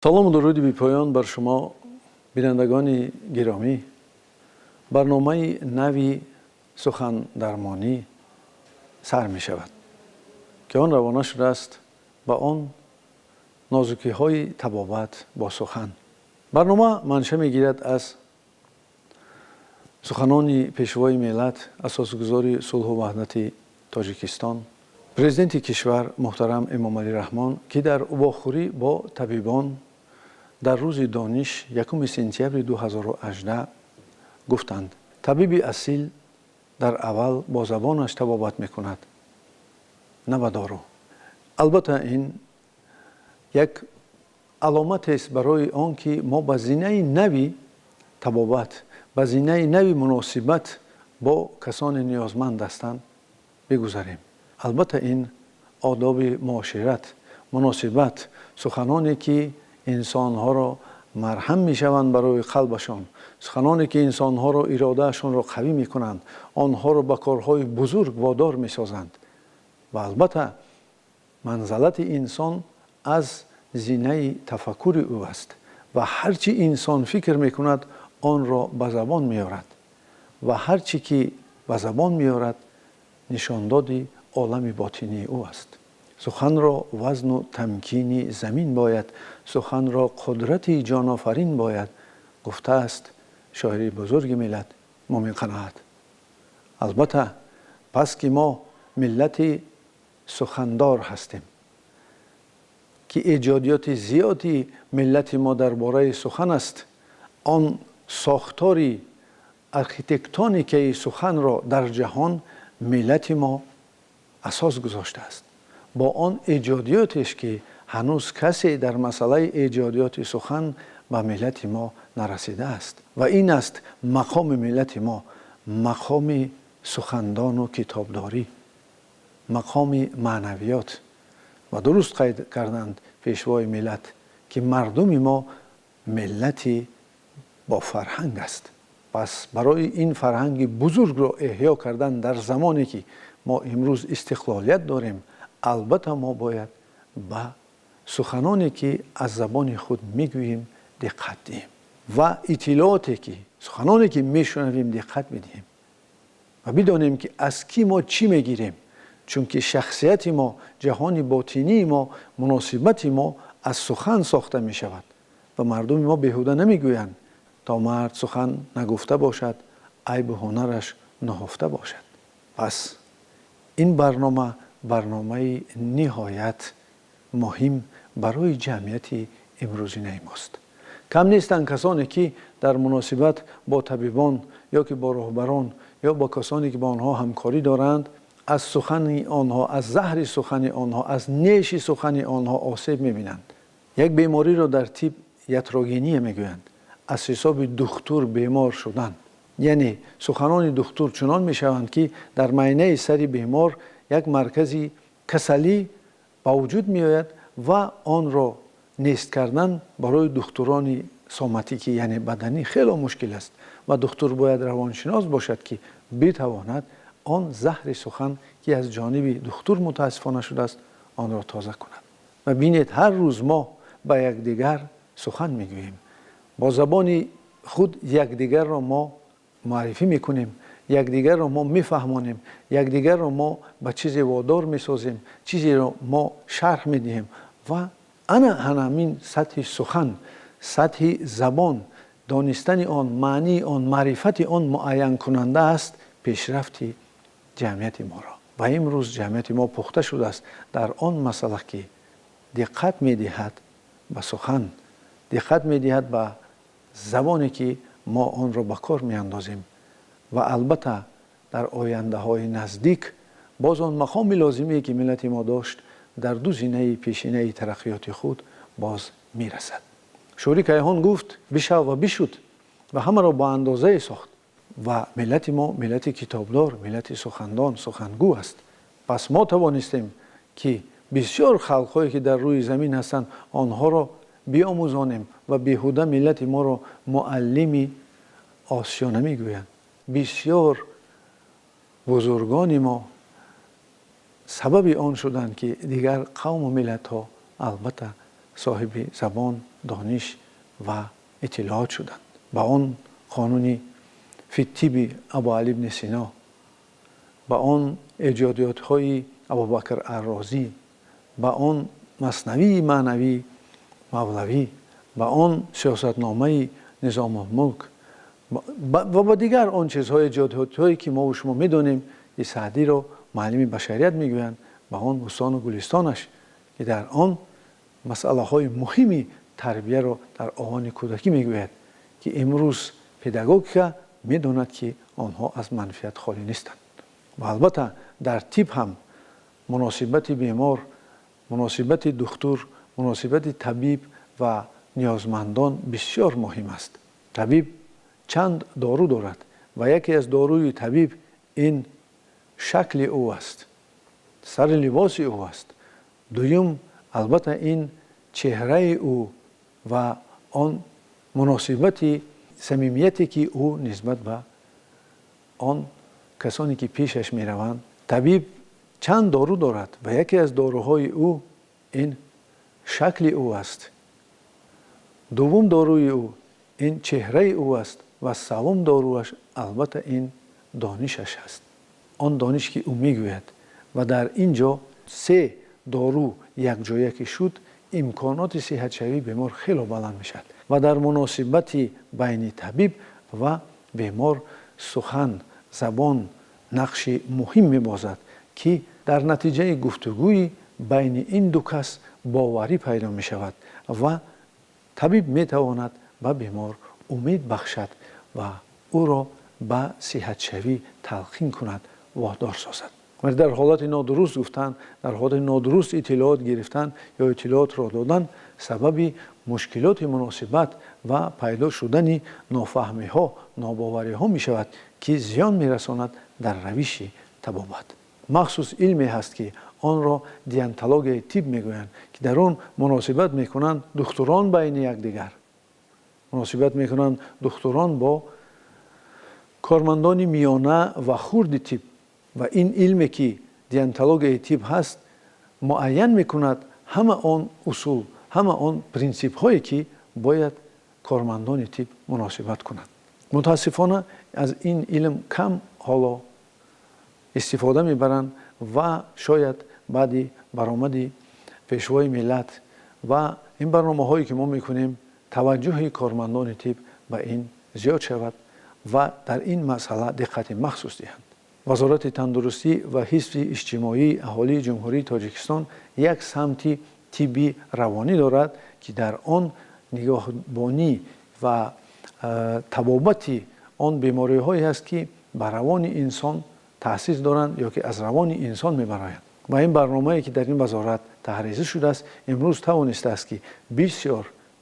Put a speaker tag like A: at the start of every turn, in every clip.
A: салом و дуруди бипоён бар шумо бинандагони гиромӣ. барномаи нави сухандармонӣ сар мешавад ки он равона шудааст ба он нозукиҳои табобат бо сухан. барнома манша мегирад аз суханони пешвои миллат, асосгузори сулҳу ваҳдати тоҷикистон, президенти кишвар муҳтарам Эмомалӣ Раҳмон, ки дар вохӯрӣ бо табибон дар рӯзи дониш 1 сентябри 2018 гуфтанд: табиби асил дар аввал бо забонаш табобат мекунад, на ба дору. албатта ин як аломатест барои он ки мо ба зинаи нави табобат, ба зинаи нави муносибат бо касони ниёзманд ҳастанд бигузарем. албатта ин одоби муошират, муносибат, суханоне ки инсонҳоро марҳам мешаванд барои қалбашон, суханоне ки инсонҳоро иродаашонро қавӣ мекунанд, онҳоро ба корҳои бузург водор месозанд. ва албатта манзалати инсон аз зинаи тафаккури ӯ аст ва ҳар чи инсон фикр мекунад онро ба забон меорад ва ҳар чи ки ба забон меорад нишондоди олами ботинии ӯ аст. суханро вазну тамкини замин бояд, суханро қудрати ҷонофарин бояд, гуфтааст шоири бузурги миллат Муъмин Қаноат. албатта пас ки мо миллати сухандор ҳастем, ки эҷодиёти зиёди миллати мо дар бораи сухан аст, он сохтори архитектоникаи суханро дар ҷаҳон миллати мо асос гузоштааст. бо он эҷодиётеш ки ҳанӯз касе дар масъалаи эҷодиёти сухан ба миллати мо нарасидааст. ва ин аст мақоми миллати мо, мақоми сухандону китобдорӣ, мақоми маънавиёт. ва дуруст қайд карданд пешвои миллат ки мардуми мо миллати бо фарҳанг аст. пас барои ин фарҳанги бузургро эҳё кардан дар замоне ки мо имрӯз истиқлолият дорем, албатта мо бояд ба суханоне ки аз забони худ мегӯем диққат диҳем ва иттилооте ки суханоне ки мешунавем диққат бидиҳем ва бидонем ки аз ки мо чӣ мегирем, чунки шахсияти мо, ҷаҳони ботинии мо, муносибати мо аз сухан сохта мешавад ва мардуми мо беҳуда намегӯянд то мард сухан нагуфта бошад, айбу ҳунараш наҳофта бошад. пас ин барнома барномаи ниҳоят муҳим барои ҷамъияти имрӯзинаи мост. кам нестанд касоне ки дар муносибат бо табибон ё ки бо роҳбарон ё бо касоне ки бо онҳо ҳамкорӣ доранд, аз сухани онҳо, аз заҳри сухани онҳо, аз неши сухани онҳо осеб мебинанд. як бемориро дар тиб ятрогения мегӯянд, аз ҳисоби духтур бемор шудан. яъне суханони духтур чунон мешаванд ки дар майнаи сари бемор як маркази касалӣ ба вуҷуд меояд ва онро нест кардан барои духтурони соматикӣ, яъне баданӣ, хело мушкил аст ва духтур бояд равоншинос бошад ки битавонад он заҳри сухан ки аз ҷониби духтур мутаассифона шудааст онро тоза кунад. ва бинед ҳар рӯз мо ба якдигар сухан мегӯем, бо забони худ якдигарро мо муаррифӣ мекунем, якдигарро мо мефаҳмонем, якдигарро мо ба чизе водор месозем, чизеро мо шарҳ медиҳем ва ана ҳамин сатҳи сухан, сатҳи забон, донистани он, маънии он, маърифати он муайянкунанда аст пешрафти ҷамъияти моро. ва имрӯз ҷамъияти мо пухта шудааст дар он масъала ки диққат медиҳад ба сухан, диққат медиҳад ба забоне ки мо онро ба кор меандозем ва албатта дар ояндаҳои наздик боз он мақоми лозимие ки миллати мо дошт дар ду зинаи пешинаи тараққиёти худ боз мерасад. шӯри кайҳон гуфт бишав ва бишуд ва ҳамаро ба андозае сохт. ва миллати мо миллати китобдор, миллати сухандон, сухангӯ аст. пас мо тавонистем ки бисёр халқҳое ки дар рӯи замин ҳастанд онҳоро биомӯзонем ва беҳуда миллати моро муаллими осиё намегӯянд. бисёр бузургони мо сабаби он шуданд ки дигар қавму миллатҳо албатта соҳиби забон دانش و اطلاعات شدند. با آن قانون فی الطب ابوعلی بن سینا، با آن ایجادیات های ابوبکر الرازی، با آن مثنوی معنوی مولوی، با آن سیاستنامه نظام الملک و با دیگر آن چیزهای ایجادیات هایی که ما و شما میدونیم، این سعدی رو معلم بشریت میگویند، با آن بستان و گلستانش که در آن مسئله های مهمی تربیه رو در آوان کودکی میگوید که امروز پداگوگیکا میدوند که آنها از منفیت خالی نیستند. و البته در طب هم مناسبت بیمار، مناسبت دکتر، مناسبت طبیب و نیازمندان بسیار مهم است. طبیب چند دارو دارد و یکی از داروی طبیب این شکل او است، سر لباس او است. دوم البته این چهره او و آن مناسبت صمیمیتی که او نسبت به آن کسانی که پیشش می روند. طبیب چند دارو دارد و یکی از داروهای او این شکل او است. دوم داروی او این چهره او است و سوم داروش البته این دانشش است، آن دانش که او میگوید. و در اینجا سه دارو یک جایی که شد، امکانات صحت شوی بیمار خیلی بلند میشد و در مناسبت بین طبیب و بیمار سخن، زبان نقش مهم میبازد که در نتیجه گفتگوی بین این دو کس باوری پیدا می شود و طبیب می تواند به بیمار امید بخشد و او را به صحت شوی تلقین کند، وادار سازد. ولی در حالت نادرست گفتن، در حالت نادرست اطلاعات گرفتن یا اطلاعات را دادن سبب مشکلات مناسبت و پیدا شدن نافهمی ها، ناباوری ها می شود که زیان می رساند در روش طبابت. مخصوص علمی هست که آن را دیانتولوژی طب میگویند که در آن مناسبت میکنند دکتران بین یکدیگر، مناسبت میکنند دکتران با کارمندان میانه و خرد طب و این علمی که دیانتولوژی طب هست معین میکند همه آن اصول، همه آن پرینسیپ هایی که باید کارمندان طب مناسبت کنند. متاسفانه از این علم کم حالا استفاده میبرند و شاید بعد برآمد پیشوای ملت و این برنامه هایی که ما میکنیم توجه کارمندان طب به این زیاد شود و در این مسئله دقت مخصوص دهند. وزارت تندرستی و حفظ اجتماعی اهالی جمهوری تاجیکستان یک سمت طبی روانی دارد که در آن نگهبانی و طبابت آن بیماری هایی هست که بر روان انسان تأثیر دارند یا که از روان انسان میبرایند. و این برنامه‌ای که در این وزارت تحریزی شده است امروز توانسته است که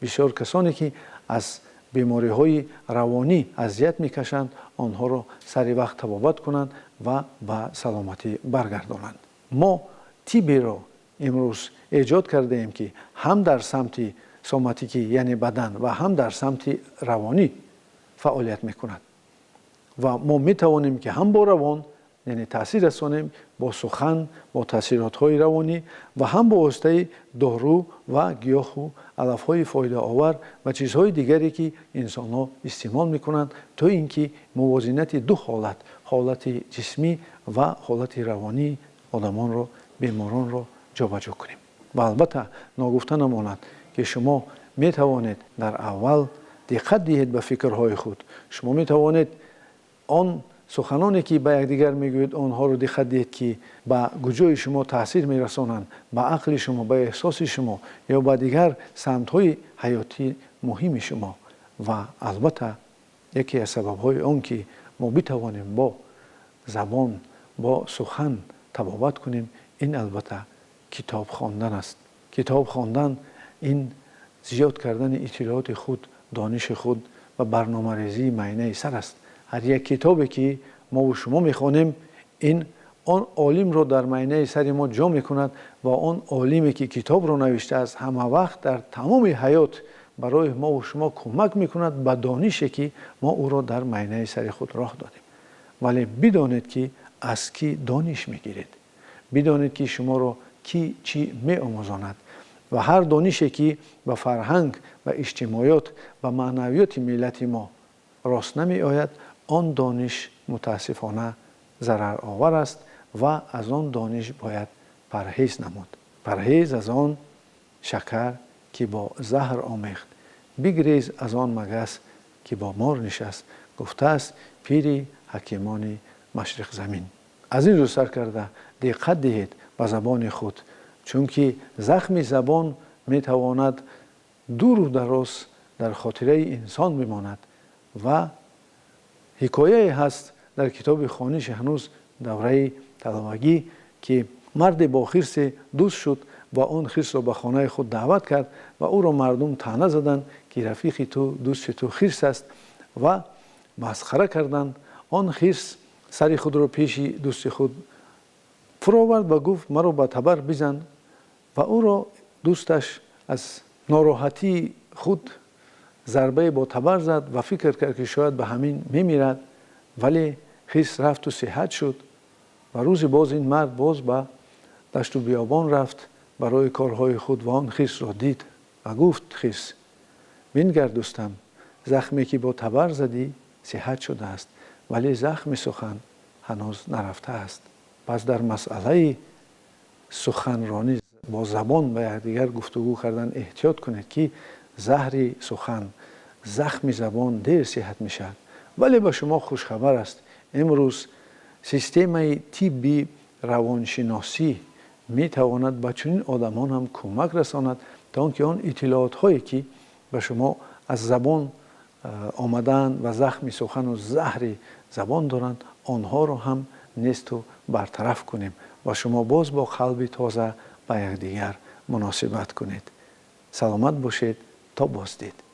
A: بسیار کسانی که از بیماری های روانی اذیت میکشند آنها را سری وقت طبابت کنند و به سلامتی برگردانند. ما طبی را امروز ایجاد کرده ایم که هم در سمت سوماتیکی یعنی بدن و هم در سمت روانی فعالیت میکند و ما میتوانیم که هم با روان یعنی تاثیر رسانیم با سخن، با تاثیرات های روانی و هم با واسطه دارو و گیاه و علف های فایده آور و چیزهای دیگری که انسان ها استعمال میکنند تا اینکه موازنت دو حالت جسمی و حالت روانی آدمان را، بیماران را جابجا کنیم. و البته ناگفته نماند که شما میتوانید در اول دقت دهید به فکرهای خود. شما میتوانید آن سخنانی که به یکدیگر میگوید آنها رو دقت دهید که به گوشای شما تاثیر میرسانند، به عقل شما، به احساس شما یا به دیگر سمت‌های حیاتی مهم شما. و البته یکی از سبب‌های آن که ما بتوانیم با زبان، با سخن طبابت کنیم این البته کتاب خواندن است. کتاب خواندن این زیاد کردن اطلاعات خود، دانش خود و برنامه‌ریزی معنی سر است. هر یک کتابی که ما و شما میخوانیم این آن عالم رو در معنی سر ما جا میکند و آن عالمی که کتاب رو نوشته است همه وقت در تمام حیات برای ما و شما کمک میکند به دانشی که ما او را در معنی سر خود راه دادیم. ولی بدانید که از کی دانش میگیرید، بدانید که شما را کی چی میآموزاند و هر دانشی که به فرهنگ و اجتماعیات و معنویات ملت ما راست نمی آید، آن دانش متاسفانه ضرر آور است و از آن دانش باید پرهیز نمود. پرهیز از آن شکر که با زهر آمیخت، بگریز از آن مگس که با مار نشست، گفته است پیری حکیمان مشرق زمین. از این رو سر کرده دقت دهید به زبان خود، چون که زخم زبان می تواند دور و دراز در خاطره انسان بماند. و حکایه هست در کتاب خوانش هنوز دوره طلبگی که مرد با خرس دوست شد و آن خرس را به خانه خود دعوت کرد و او را مردم طعنه زدند که رفیق تو دوست تو خرس است و مسخره کردند. آن خرس سر خود را پیش دوست خود فرو آورد و گفت مرا به تبر بزن و او را دوستش از ناراحتی خود ضربه با تبر زد و فکر کرد که شاید به همین میمیرد، ولی خرس رفت و صحت شد و روز باز این مرد باز به دشت و بیابان رفت برای کارهای خود و آن خرس را دید و گفت خرس بنگر دوستم، زخمی که با تبر زدی صحت شده است، ولی زخم سخن هنوز نرفته است. پس در مسئله سخنرانی با زبان به یکدیگر گفتگو کردن احتیاط کنید که زهر سخن، زخم زبان دیر صحت می شود. ولی به شما خوشخبر است، امروز سیستم طبی روانشناسی می تواند به چنین آدمان هم کمک رساند تا آنکه آن اطلاعات هایی که به شما از زبان آمدن و زخم سخن و زهر زبان دارند آنها را هم نیست و برطرف کنیم و شما باز با قلب تازه به یکدیگر مناسبت کنید. سلامت باشید تا بازدید.